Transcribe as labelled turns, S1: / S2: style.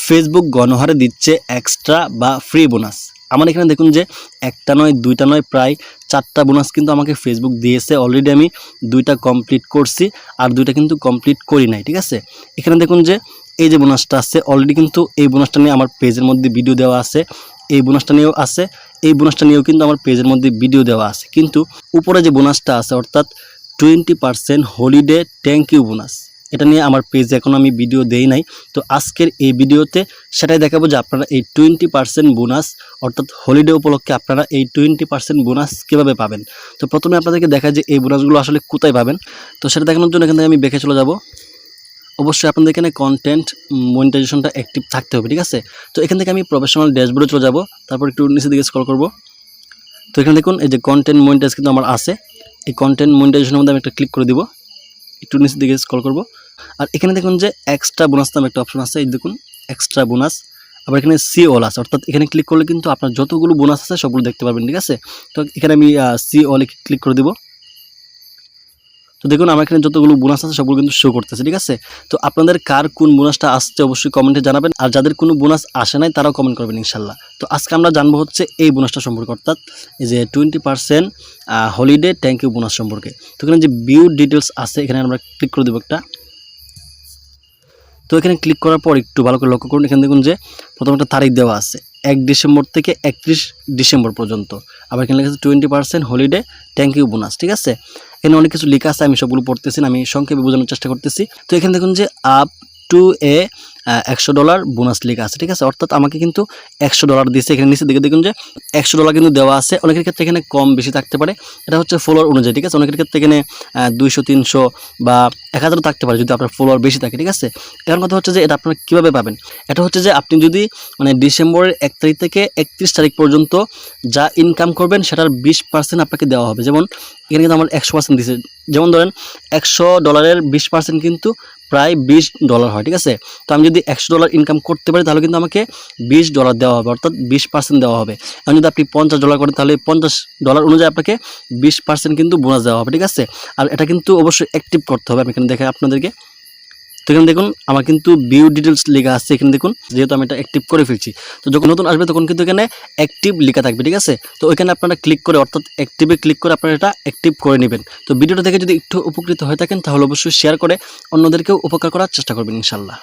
S1: Facebook গণহারে দিচ্ছে extra বা ফ্রি বোনাস। আমার এখানে দেখুন যে একটা নয় দুইটা নয় প্রায় 4টা বোনাস কিন্তু আমাকে ফেসবুক দিয়েছে। অলরেডি আমি 2টা কমপ্লিট করছি আর 2টা কিন্তু কমপ্লিট করি নাই। ঠিক আছে, এখানে দেখুন যে এই যে বোনাসটা আছে অলরেডি কিন্তু এই বোনাসটা নিয়ে আমার পেজের মধ্যে ভিডিও দেওয়া আছে, এই বোনাসটা নিয়েও আছে, এই বোনাসটা নিয়েও কিন্তু আমার পেজের মধ্যে ভিডিও দেওয়া আছে। কিন্তু উপরে যে বোনাসটা আছে অর্থাৎ 20% হলিডে থ্যাংক ইউ বোনাস, এটা নিয়ে আমার পেজে এখন আমি ভিডিও দেই নাই। তো আজকের এই ভিডিওতে সেটাই দেখাবো যে আপনারা এই 20% বোনাস অর্থাৎ হলিডে উপলক্ষে আপনারা এই 20% বোনাস কীভাবে পাবেন। তো প্রথমে আপনাদেরকে দেখা যে এই বোনাসগুলো আসলে কোথায় পাবেন। তো সেটা দেখানোর জন্য এখান থেকে আমি ব্যাকে চলে যাব। অবশ্যই আপনাদের এখানে কন্টেন্ট মনিটাইজেশনটা অ্যাক্টিভ থাকতে হবে। ঠিক আছে, তো এখান থেকে আমি প্রফেশনাল ড্যাশবোর্ডে চলে যাব, তারপর একটু নিচের দিকে স্ক্রল করব। তো এখানে দেখুন এই যে কন্টেন্ট মনিটাইজ কিন্তু আমার আছে, এই কন্টেন্ট মনিটাইজেশনের মধ্যে আমি একটা ক্লিক করে দিব, একটু নিচের দিকে স্ক্রল করব। আর এখানে দেখুন যে এক্সট্রা বোনাস নামে একটা অপশন আছে, এই দেখুন এক্সট্রা বোনাস। আবার এখানে সি অল আছে, অর্থাৎ এখানে ক্লিক করলে কিন্তু আপনার যতগুলো বোনাস আছে সবগুলো দেখতে পারবেন। ঠিক আছে, তো এখানে আমি সি অলে ক্লিক করে দিব। তো দেখুন আমার এখানে যতগুলো বোনাস আছে সবগুলো কিন্তু শো করতেছে। ঠিক আছে, তো আপনাদের কার কোন বোনাসটা আসছে অবশ্যই কমেন্টে জানাবেন, আর যাদের কোনো বোনাস আসে নাই তারাও কমেন্ট করবেন ইনশাল্লাহ। তো আজকে আমরা জানবো হচ্ছে এই বোনাসটা সম্পর্কে, অর্থাৎ এই যে 20% হলিডে থ্যাংক ইউ বোনাস সম্পর্কে। তো এখানে যে ভিউ ডিটেলস আছে এখানে আমরা ক্লিক করে দেবো একটা। তো এখানে ক্লিক করার পর একটু ভালো করে লক্ষ্য করুন, এখানে দেখুন যে প্রথম একটা তারিখ দেওয়া আছে 1 ডিসেম্বর থেকে 31 ডিসেম্বর পর্যন্ত। আবার এখানে লেখা আছে 20% হলিডে থ্যাংক ইউ বোনাস। ঠিক আছে, এখানে অনেক কিছু লেখা আছে, আমি সবগুলো পড়তেছি না, আমি সংক্ষেপে বোঝানোর চেষ্টা করতেছি। তো এখানে দেখুন যে আপ টু এ $100 বোনাস লেখা আছে। ঠিক আছে, অর্থাৎ আমাকে কিন্তু $100 দিয়েছে। এখানে নিচের দিকে দেখুন যে $100 কিন্তু দেওয়া আছে। অনেকের ক্ষেত্রে এখানে কম বেশি থাকতে পারে, এটা হচ্ছে ফলোয়ার অনুযায়ী। ঠিক আছে, অনেকের ক্ষেত্রে এখানে 200 300 বা 1000 থাকতে পারে যদি আপনার ফলোয়ার বেশি থাকে। ঠিক আছে, এখন কথা হচ্ছে যে এটা আপনারা কীভাবে পাবেন। এটা হচ্ছে যে আপনি যদি মানে ডিসেম্বরের 1 তারিখ থেকে 31 তারিখ পর্যন্ত যা ইনকাম করবেন সেটার 20% আপনাকে দেওয়া হবে। যেমন এখানে কিন্তু আমার 100% দিয়েছে, যেমন ধরেন $100 20% কিন্তু প্রায় $20 হয়। ঠিক আছে, তো আমি যদি $100 ইনকাম করতে পারি তাহলে কিন্তু আমাকে $20 দেওয়া হবে, অর্থাৎ 20% দেওয়া হবে। এখন যদি আপনি $50 করেন তাহলে $50 অনুযায়ী আপনাকে 20% কিন্তু বোনাস দেওয়া হবে। ঠিক আছে, আর এটা কিন্তু অবশ্যই অ্যাক্টিভ করতে হবে। আমি এখানে দেখাই আপনাদেরকে। তো এখানে দেখুন আমার কিন্তু ভিউ ডিটেলস লেখা আছে, এখানে দেখুন যেহেতু আমি এটা অ্যাক্টিভ করে ফেলছি। তো যখন নতুন আসবে তখন কিন্তু এখানে অ্যাক্টিভ লেখা থাকবে। ঠিক আছে, তো ওইখানে আপনারা ক্লিক করে অর্থাৎ অ্যাক্টিভে ক্লিক করে আপনারা এটা অ্যাক্টিভ করে নেবেন। তো ভিডিওটা দেখে যদি একটু উপকৃত হয়ে থাকেন তাহলে অবশ্যই শেয়ার করে অন্যদেরকেও উপকার করার চেষ্টা করবেন ইনশাল্লাহ।